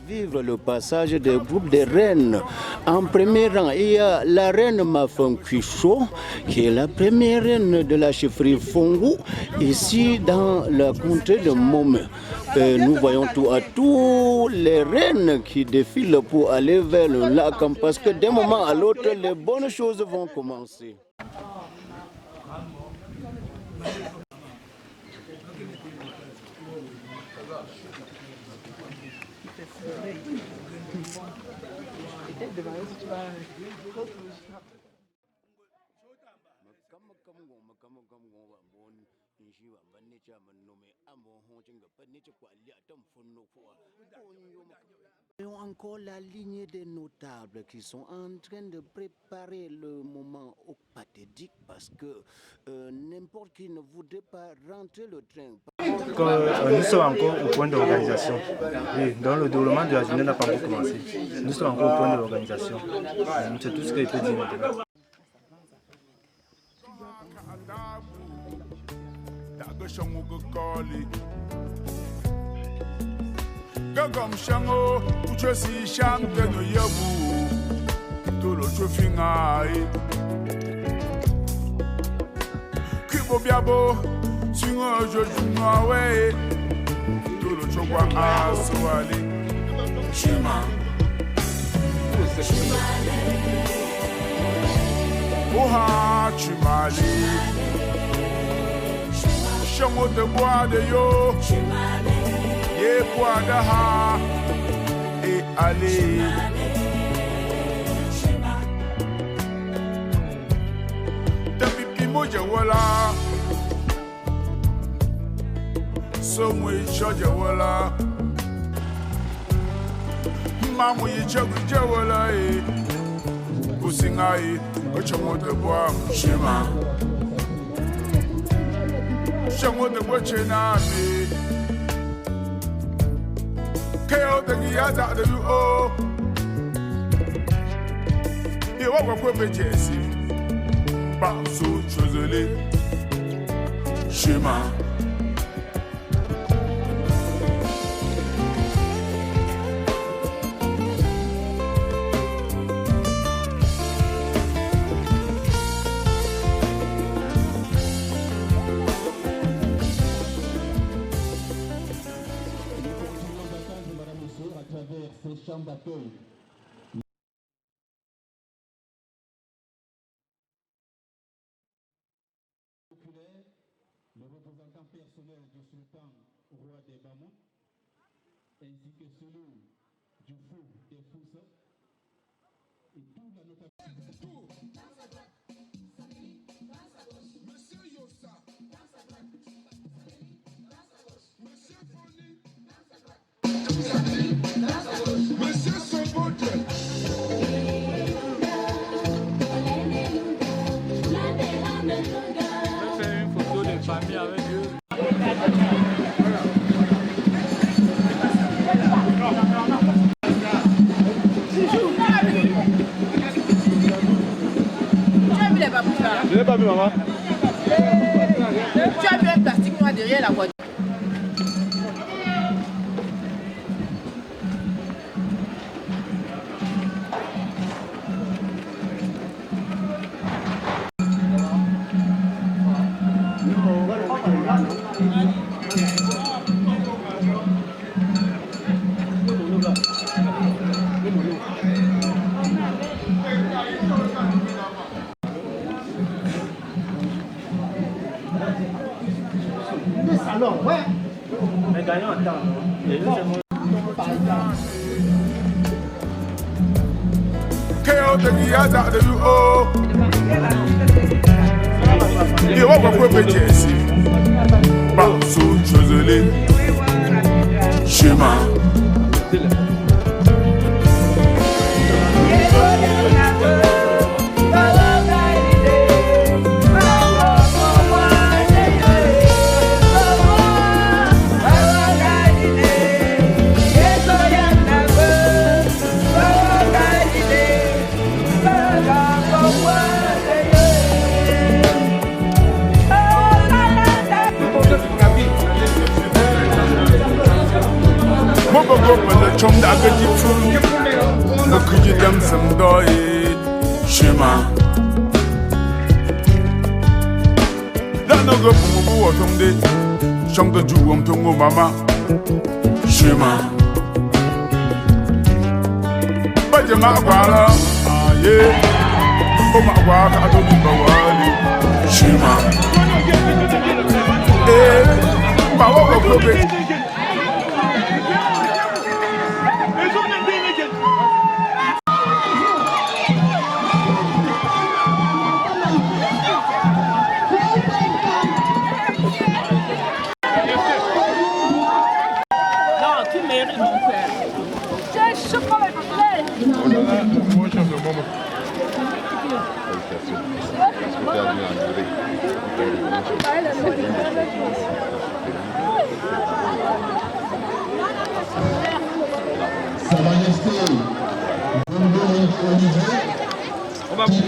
Vivre le passage des groupes de reines. En premier rang, il y a la reine Mafankwisho, qui est la première reine de la chefferie Fongu, ici dans la comté de Mome. Nous voyons tout à tout les reines qui défilent pour aller vers le lac, parce que d'un moment à l'autre, les bonnes choses vont commencer. Encore la lignée des notables qui sont en train de préparer le moment pathétique parce que n'importe qui ne voudrait pas rentrer le train. Nous sommes encore au point de l'organisation. Oui, dans le déroulement de la journée n'a pas encore commencé. Nous sommes encore au point de l'organisation. C'est tout ce que je peux dire maintenant. Gagam shango, uchosi shange no yabu, tolo chofingai. Kibo biabo, singo jojuno awe, tolo chokwa aswali. Shima, oha chimali, shango de bois de yo. Ye Boadaha et allez. Tapi moja wala, somwe choja wala. Mamu ye choja wala e, kusinga e, ochomo de bois shema. Chomo de bois chena me. Keo de Giaza de O. You walk with Jesse. Bansu Chuzele. Shema. d'accueil. Le représentant personnel du sultan roi des Bamou, ainsi que celui du fou des Foussa, et tout la notabilité. Monsieur Yossa, Monsieur Foni, Monsieur Sobote. Famille avec eux. Tu as vu les babous là? Je n'ai pas vu maman. Tu as vu un plastique noir derrière la voiture? Mais gagnons en temps, non? Keo de Giaza de O. You walk with Jesse. Bansu Chuzele. Shema. Wow. Nagaji Fu, Nakuji Dam Samdoi, Shema. Danogo Pumu Watumde, Shanga Juwam Tungo Mama, Shema. Bajama Wala, Aye, Oma Waka Adobe Bawali, Shema. Bawa Kobe. Sa Majesté, on va vous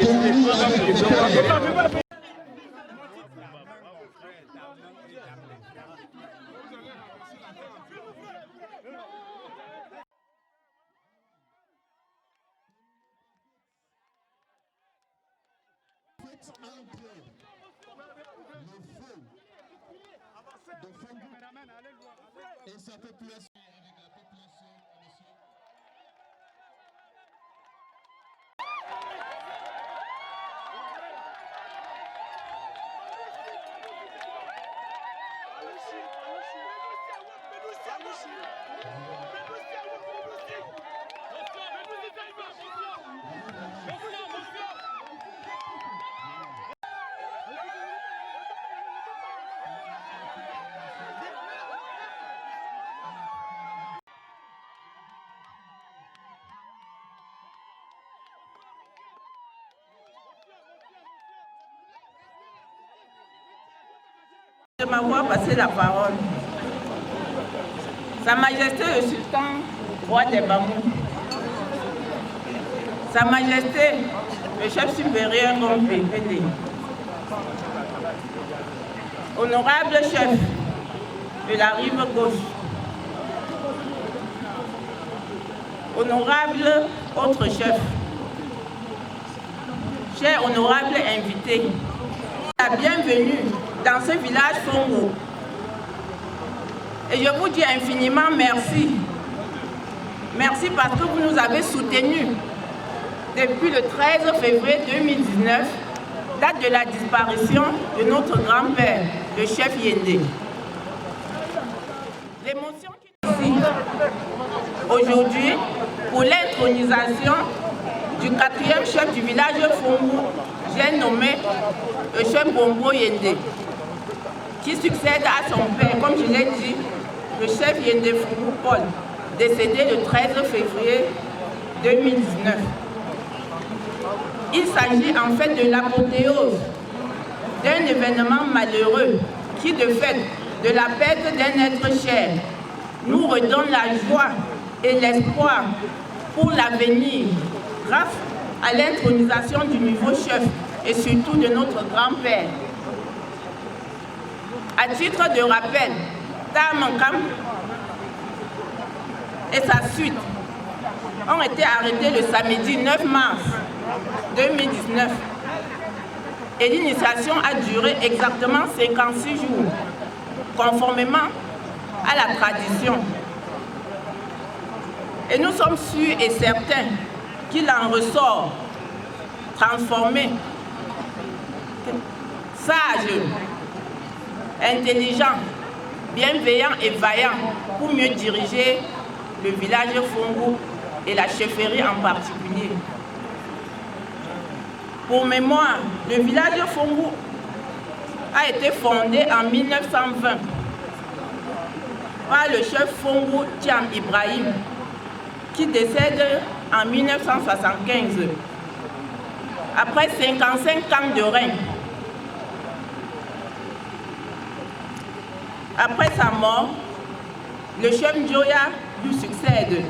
et sa population avec la population, monsieur. De m'avoir passé la parole. Sa Majesté le Sultan, roi des Bamous. Sa Majesté le chef supérieur Ngom PPD. Honorable chef de la rive gauche. Honorable autre chef. Chers honorables invités, la bienvenue dans ce village Fongo. Et je vous dis infiniment merci. Merci parce que vous nous avez soutenus depuis le 13 février 2019, date de la disparition de notre grand-père, le chef Yende. L'émotion qui est ici aujourd'hui pour l'intronisation du 4e chef du village Fongo, j'ai nommé le chef Bombo Yende, qui succède à son père, comme je l'ai dit, le chef Yende Fongo Paul, décédé le 13 février 2019. Il s'agit en fait de l'apothéose d'un événement malheureux qui, de fait de la perte d'un être cher, nous redonne la joie et l'espoir pour l'avenir grâce à l'intronisation du nouveau chef et surtout de notre grand-père. À titre de rappel, Tamankam et sa suite ont été arrêtés le samedi 9 mars 2019 et l'initiation a duré exactement 56 jours, conformément à la tradition. Et nous sommes sûrs et certains qu'il en ressort transformé, sage, intelligent, bienveillant et vaillant pour mieux diriger le village Fongo et la chefferie en particulier. Pour mémoire, le village Fongo a été fondé en 1920 par le chef Fongo Thiam Ibrahim, qui décède en 1975, après 55 ans de règne. Après sa mort, le chef Njoya lui succède.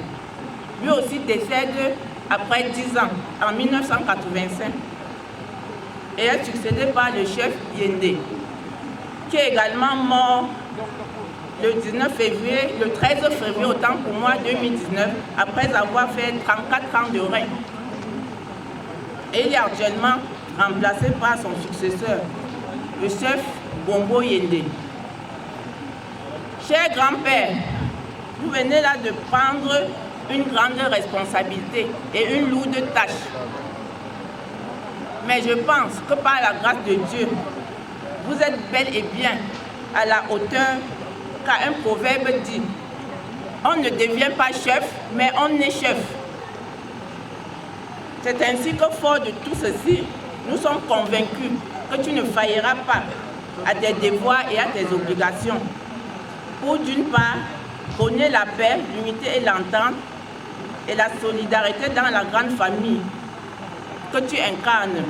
Lui aussi décède après 10 ans, en 1985. Et est succédé par le chef Yende, qui est également mort le 13 février, autant pour moi, 2019, après avoir fait 34 ans de règne. Et il est actuellement remplacé par son successeur, le chef Bombo Yende. Cher grand-père, vous venez là de prendre une grande responsabilité et une lourde tâche. Mais je pense que par la grâce de Dieu, vous êtes bel et bien à la hauteur, car un proverbe dit, on ne devient pas chef, mais on est chef. C'est ainsi que fort de tout ceci, nous sommes convaincus que tu ne failliras pas à tes devoirs et à tes obligations. Pour d'une part, prôner la paix, l'unité et l'entente et la solidarité dans la grande famille que tu incarnes.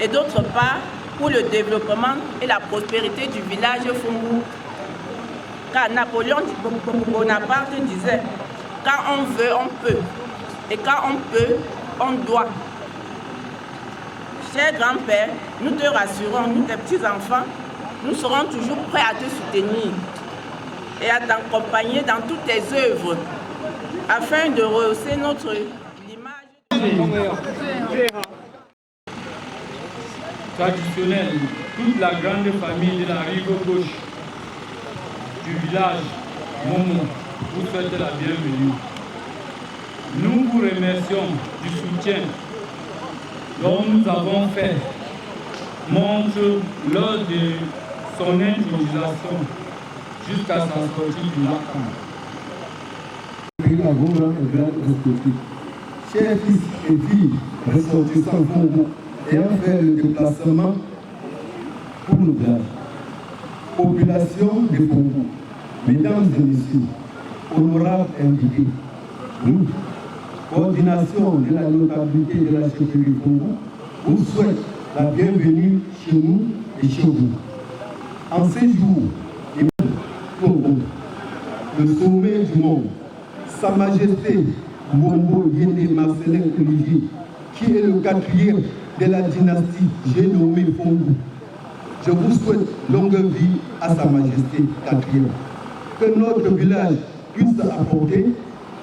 Et d'autre part, pour le développement et la prospérité du village Fungu. Car Napoléon Bonaparte disait, quand on veut, on peut. Et quand on peut, on doit. Cher grand-père, nous te rassurons, nous tes petits-enfants, nous serons toujours prêts à te soutenir et à t'accompagner dans toutes tes œuvres afin de rehausser notre image traditionnelle. Toute la grande famille de la rive gauche du village Momo vous souhaite la bienvenue. Nous vous remercions du soutien dont nous avons fait montre lors de son intronisation jusqu'à sa sortie du Lacan. Chers fils et filles ressortissants Congo ayant fait le déplacement pour le village, population de Congo, mesdames et messieurs, honorables invités, nous, coordination de la notabilité de la chefferie du Congo, vous souhaite la bienvenue chez nous et chez vous. En ces jours, Congo, le sommet du monde, Sa Majesté Bombo Yende Marcelin Olivier, qui est le 4e de la dynastie, j'ai nommé Fungu. Je vous souhaite longue vie à Sa Majesté 4e. Que notre village puisse apporter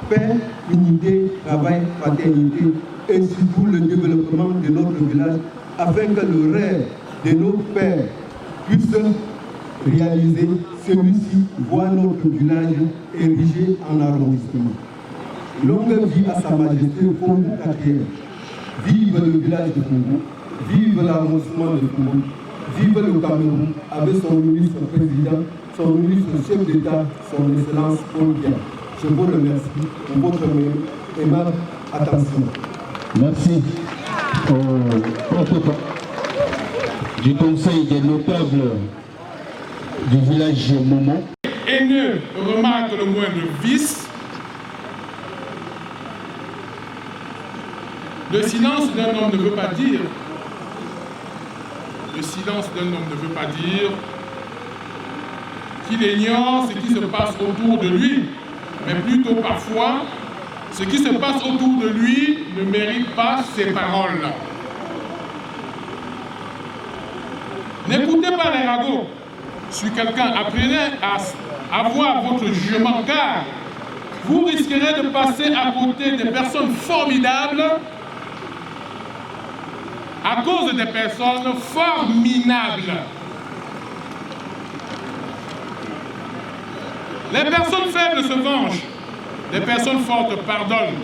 paix, unité, travail, fraternité et surtout le développement de notre village afin que le rêve de nos pères puisse réaliser. Celui-ci voit notre village érigé en arrondissement. Longue vie à Sa Majesté Fungu 4e. Vive le village de Congo, vive l'arrondissement de Congo, vive le Cameroun avec son ministre-président, son ministre-chef d'État, son Excellence Paul Biya. Je vous remercie pour votre aimable attention. Merci au protocole du Conseil des notables du village Momo. Haineux remarque le moindre vice. Le silence d'un homme ne veut pas dire. Le silence d'un homme ne veut pas dire qu'il ignore ce qui se passe autour de lui, mais plutôt parfois, ce qui se passe autour de lui ne mérite pas ses paroles. N'écoutez pas les ragots. Si quelqu'un apprenait à avoir votre jugement, car vous risquerez de passer à côté des personnes formidables à cause des personnes forminables. Les personnes faibles se vengent, les personnes fortes pardonnent,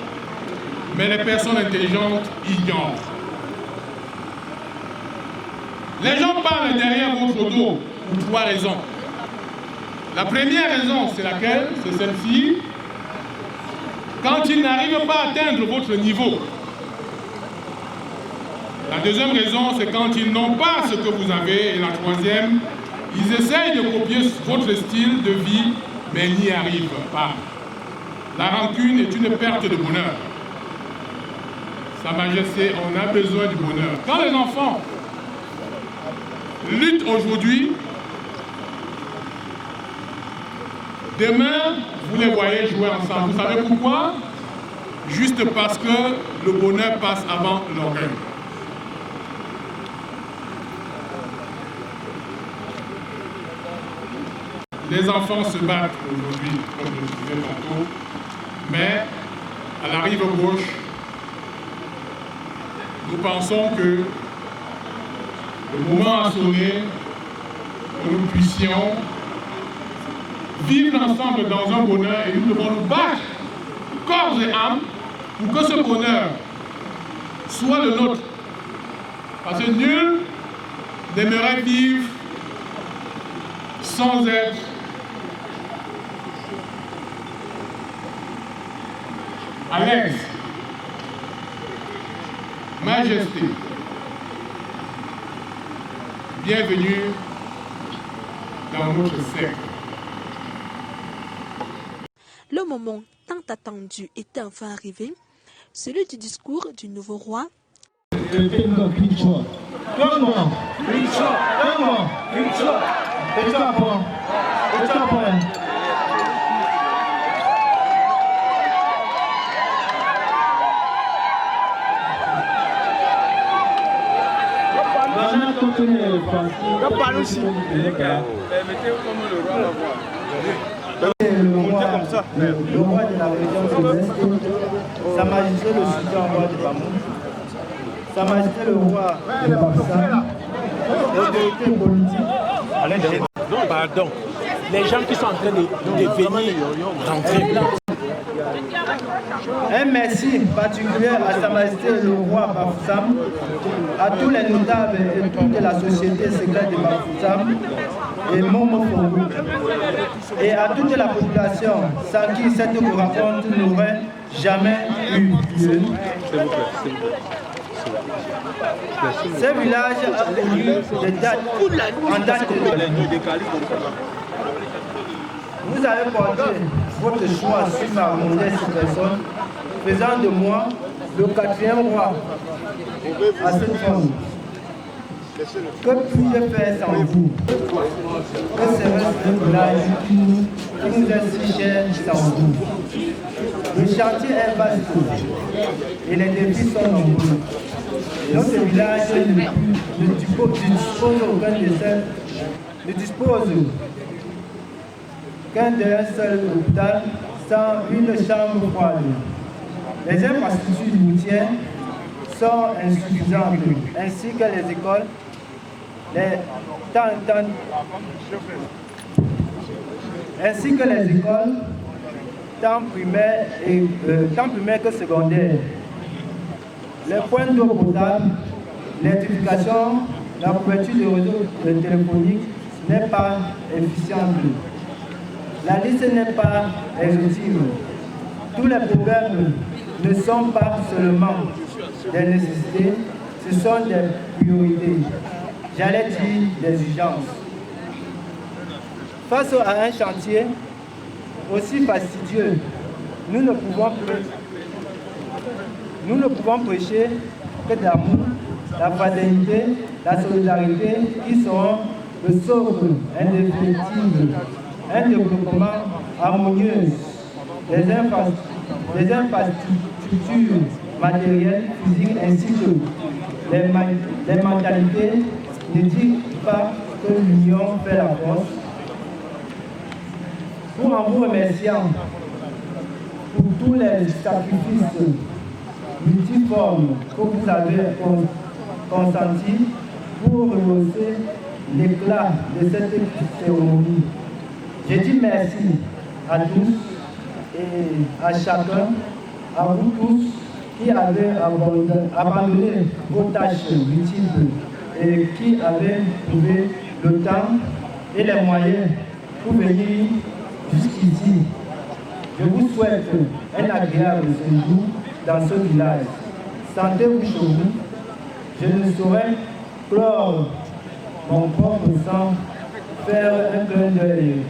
mais les personnes intelligentes ignorent. Les gens parlent derrière votre dos pour 3 raisons. La première raison, c'est laquelle? C'est celle-ci. Quand ils n'arrivent pas à atteindre votre niveau. La deuxième raison, c'est quand ils n'ont pas ce que vous avez. Et la troisième, ils essayent de copier votre style de vie, mais n'y arrivent pas. La rancune est une perte de bonheur. Sa Majesté, on a besoin du bonheur. Quand les enfants luttent aujourd'hui, demain, vous les voyez jouer ensemble. Vous savez pourquoi? Juste parce que le bonheur passe avant l'orgueil. les enfants se battent aujourd'hui, comme je le disais tantôt, mais à la rive gauche, nous pensons que le moment a sonné, que nous puissions vivre ensemble dans un bonheur et nous devons nous battre corps et âme pour que ce bonheur soit le nôtre. Parce que nul n'aimerait vivre sans être à l'aise. Majesté, bienvenue dans notre cercle. Le moment tant attendu est enfin arrivé, celui du discours du nouveau roi. Le roi de la région de l'Est, Sa Majesté le sultan roi de Bamou, Sa Majesté le roi de Bafoussam, l'autorité politique. Pardon, les gens qui sont en train de venir rentrer. Un merci particulier à Sa Majesté le roi Bafoussam, à tous les notables et toute la société secrète de Bafoussam et Momo Fongo, et à toute la population sans qui cette rencontre n'aurait jamais eu lieu. Ce village a connu des dates en date de vous avez porté votre choix sur ma modeste personne, faisant de moi le 4e roi à cette forme. Que puis-je faire sans vous? Que serait ce village qui nous est si cher sans vous? Le chantier est vaste et les défis sont nombreux. Notre village ne dispose aucun de celles, ne dispose qu'un d'un seul hôpital sans une chambre froide. Les infrastructures routières sont insuffisantes, ainsi que les écoles, tant primaires que secondaires. Les points d'eau potable, l'électrification, la couverture de réseaux téléphoniques n'est pas efficiente. La liste n'est pas exhaustive. Tous les problèmes ne sont pas seulement des nécessités, ce sont des priorités. J'allais dire des urgences. Face à un chantier aussi fastidieux, nous ne pouvons prêcher que d'amour, la fraternité, la solidarité qui seront le socle indéfectible, un développement harmonieux, des infrastructures matérielles, physiques ainsi que les mentalités ne disent pas que l'union fait la force. Pour en vous remerciant pour tous les sacrifices multiformes que vous avez consentis pour rehausser l'éclat de cette cérémonie. Je dis merci à tous et à chacun, à vous tous qui avez abandonné vos tâches multiples et qui avez trouvé le temps et les moyens pour venir jusqu'ici. Je vous souhaite un agréable séjour dans ce village. Sentez-vous chez vous. Je ne saurais clore mon propre sang, faire un clin d'œil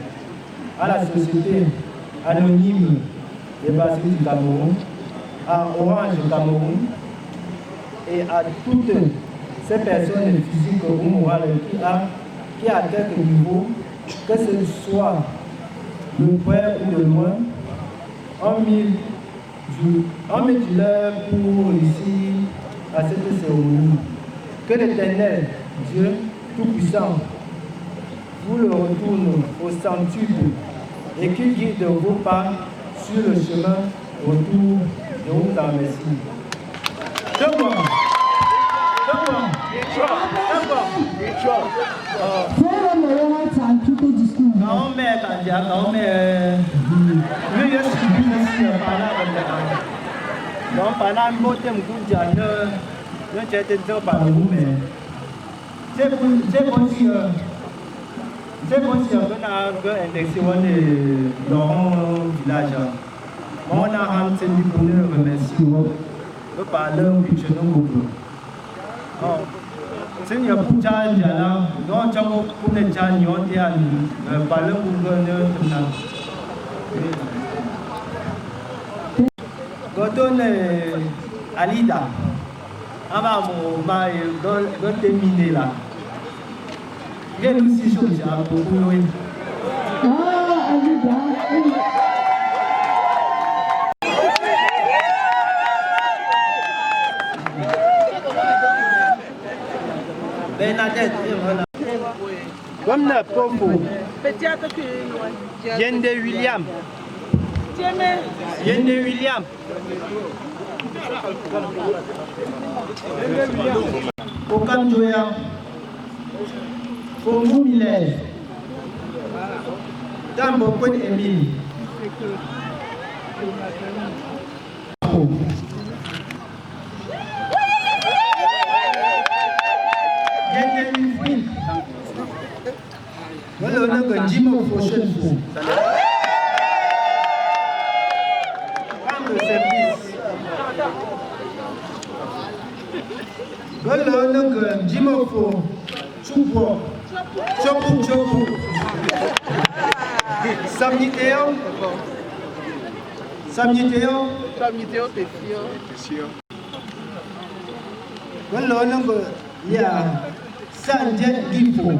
à la société anonyme des Basques du Cameroun, à Orange Cameroun et à toutes ces personnes physiques ou morales qui à quelque niveau, que ce soit de près ou de loin, ont mis du leur pour ici à cette cérémonie. Que l'Éternel, Dieu Tout-Puissant, vous le retourne au centuple et qui guide vos pas sur le chemin autour de vous en Messie. C'est possible que indexé dans le village. On a un petit peu de remerciements. Le parleur qui je ne comprends pas. C'est une petite chose là. Non, tu as pour les gens qui ont été à le parleur pour le quand on est à l'IDA, on va terminer là. Il y a aussi chose à beaucoup. Bernadette, comme le pauvre. Yende William. Yende William. Aucun joyeux. Pour nous, Miller. Dans beaucoup d'Emile. Voilà, on a un Jimo prochain fou. Prendre le service. Voilà, on a un Jimo fou. Choupo. Chopu, chopu. Samniteo. Samniteo. Samniteo, t'es sûr. Voilà, on a il y a Sanjet Gifo.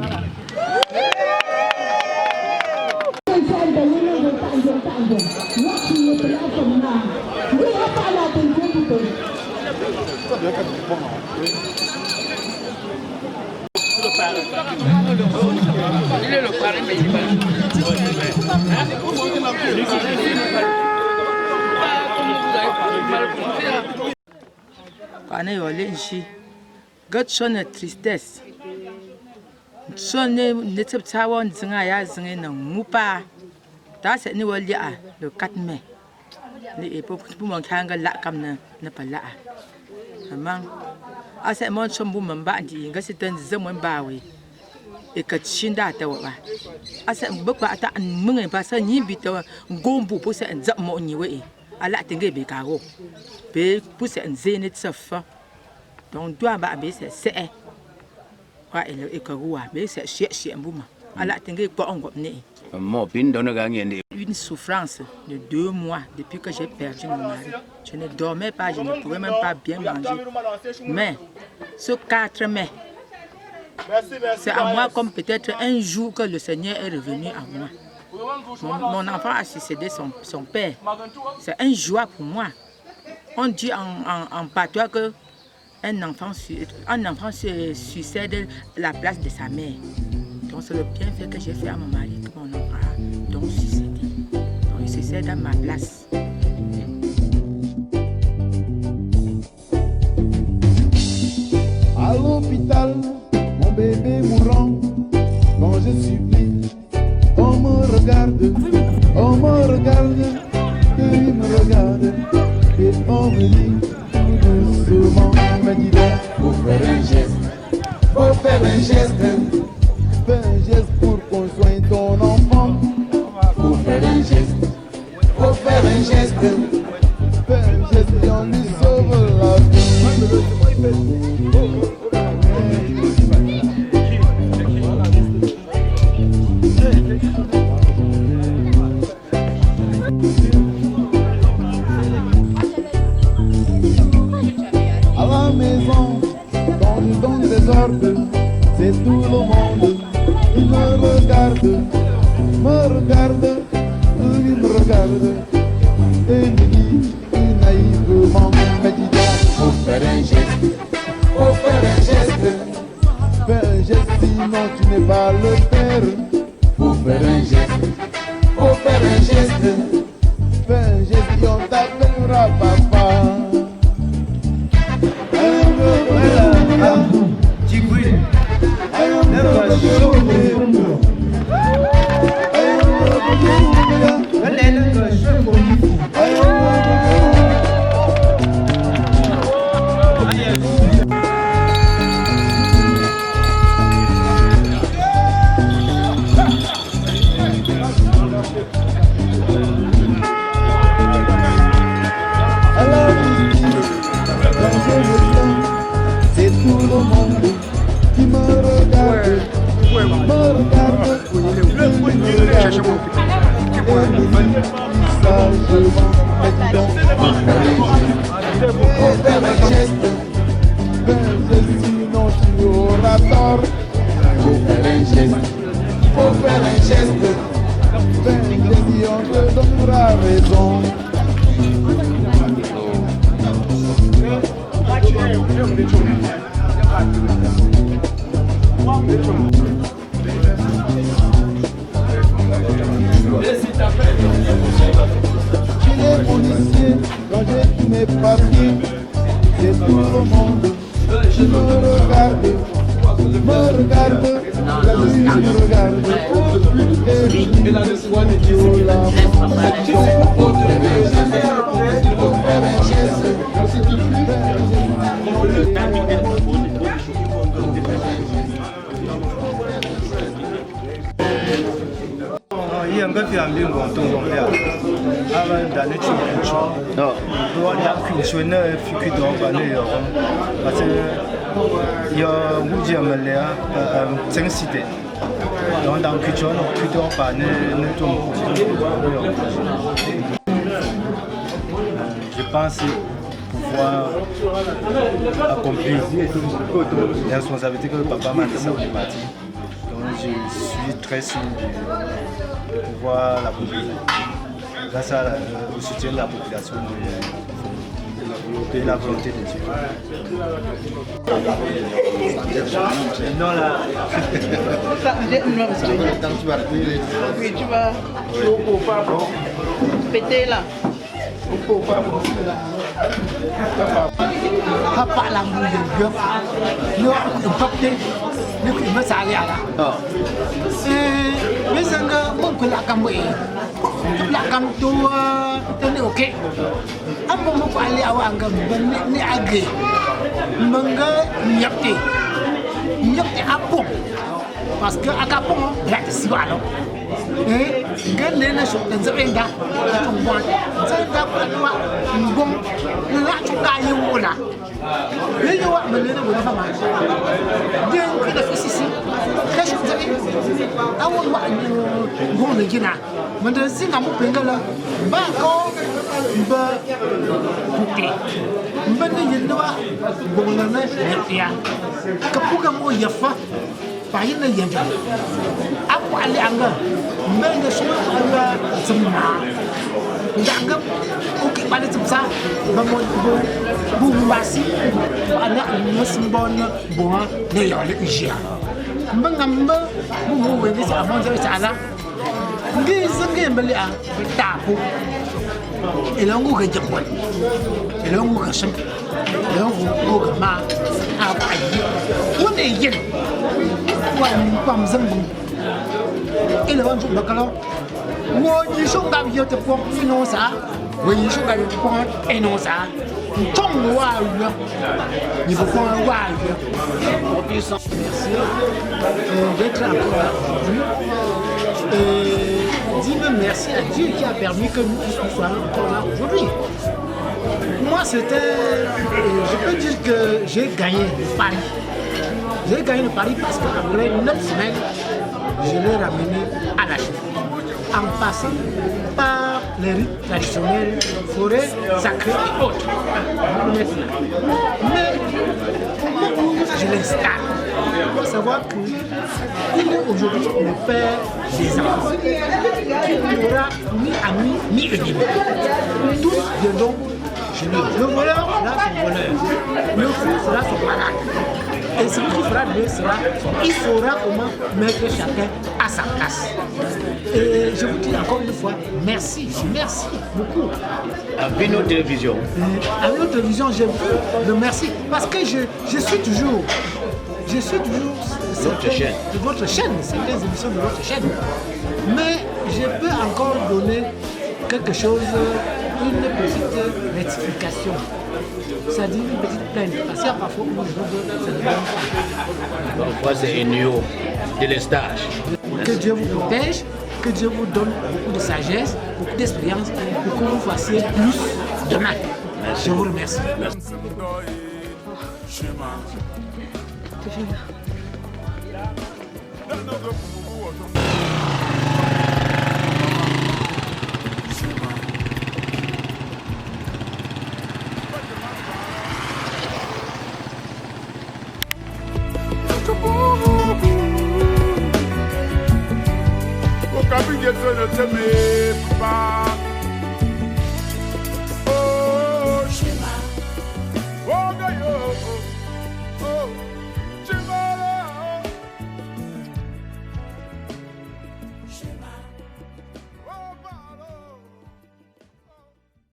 Il est le parrain, mais il est pas là. Tristesse. Sonne ne te tawon zinga ya zinga na mupa. Da se ni wali a le 4 mai. Ni pour mon kanga la comme na pas là. Amang asa mon chombu mamba di nga sitan zamon bawe. E ka chinda ta wa. Asa bakwa ta mun ba sa ni bi ta gombu po sa zamo ni we. Ala tinge be ka go. Be po sa zene tsafa. Donc doit ba be c'est quoi et que roi mais c'est chercher un bouma ala tingue pas on gomné mo pin donne gagner une souffrance de 2 mois depuis que j'ai perdu mon mari. Je ne dormais pas, je ne pouvais même pas bien manger. Mais ce 4 mai, c'est à moi comme peut-être un jour que le Seigneur est revenu à moi. Mon enfant a succédé son père. C'est un joie pour moi. On dit en patois que un enfant se succède à la place de sa mère. Donc c'est le bienfait que j'ai fait à mon mari, que mon enfant a donc succédé. Donc il succède à ma place. À l'hôpital, mon bébé mourant, quand je supplie, on me regarde, il me regarde, et on me dit, doucement, me dit donc, faut faire un geste, fais un geste pour qu'on soigne ton enfant, faut faire un geste, fais un geste et on lui sauve la vie. À la maison, quand je donne des ordres, c'est tout le monde qui me regarde, il me regarde, et me dit naïvement, me dit donc, faut faire un geste, fais un geste, sinon tu n'es pas le père. faire un geste, faut faire un geste. Fais un geste et on t'appellera papa. C'est tout le monde qui me regarde, faut faire un geste, sinon tu auras tort. Faut faire un geste, faut faire un geste, et on te donnera raison. Chez les policiers, quand j'ai tous mes papiers, c'est tout le monde qui me regarde, me regarde, me regarde. Et la soirée qui est là, Yang fi ambi ngonton wong ya. Aba dane chu chu. Do ya ku chu ne fi ku do ba ne yo. Parce que yo wuji amale ya zeng cité. Donc dans ku chu no ku do ba ne ton. Je pense pouvoir accomplir les responsabilités que papa m'a laissées au parti. Donc je suis très sûr de pouvoir l'accomplir grâce au soutien de la population et la volonté de Dieu. Non là. Oui, tu vas péter là. Papa lambu de bœuf, nous avons porté, nous avons salé à la. Mais c'est que mon collègue a mouillé. La camtoua, tenez ok. Un peu mon aller à Wanga, ni agré. Manga, nyapte. Nyapte à pont. Parce que à Capon, là, c'est pas là. Eh, gagner les choses dans ce venda, on voit. C'est un gars bon, là, tu gagnes où là. Mais il y a un peu de femme. Bien que le fils ici, qu'est-ce que vous avez? Ah, on voit un bon de Guinée. Mais de si on peut gagner là, bah quand, bah, ok. Mais il y a bon là, il y a. Kapuka mo yafa. Par exemple, il y a apa ali anga, mais le chemin anga semua, anga ok pada sebesar, bumasi, ada musibon bunga dia le ujian, mengamba bumu ini sama jadi salah, gizeng beli ah tapu, elongu kejepun, elongu kesem, elongu kema, apa ini, mana ini? Comme ça, et le ventre de calor. Ils sont d'ailleurs de point, non ça. Oui, ils sont d'ailleurs de point, et non ça. Tom Wild, il faut prendre un Wild. Merci d'être encore aujourd'hui. Et dis-moi merci à Dieu qui a permis que nous soyons encore là aujourd'hui. Moi, c'était. Je peux dire que j'ai gagné Paris. J'ai gagné le pari parce qu'après 9 semaines, je l'ai ramené à la chute. En passant par les rites traditionnels, forêts sacrées et autres. Mais je l'installe. Il faut savoir qu'il est aujourd'hui le père des enfants. Il n'aura ni ami ni ennemi. Tous viendront chez lui. Le voleur sera son voleur. Le fou sera son malade. Et celui qui fera mieux sera, il saura comment mettre chacun à sa place. Et je vous dis encore une fois, merci beaucoup. À Vino Télévision. À Vino Télévision, j'ai vu le merci parce que je suis toujours de votre chaîne, certaines émissions de votre chaîne. Mais je peux encore donner quelque chose, une petite rectification. C'est-à-dire une petite plainte. Parce qu'il y a parfois où je veux ça ne donne pas. Parfois c'est une de l'estage. Que Dieu vous protège, que Dieu vous donne beaucoup de sagesse, beaucoup d'expérience pour que vous fassiez plus demain. Merci. Je vous remercie. Merci. Papa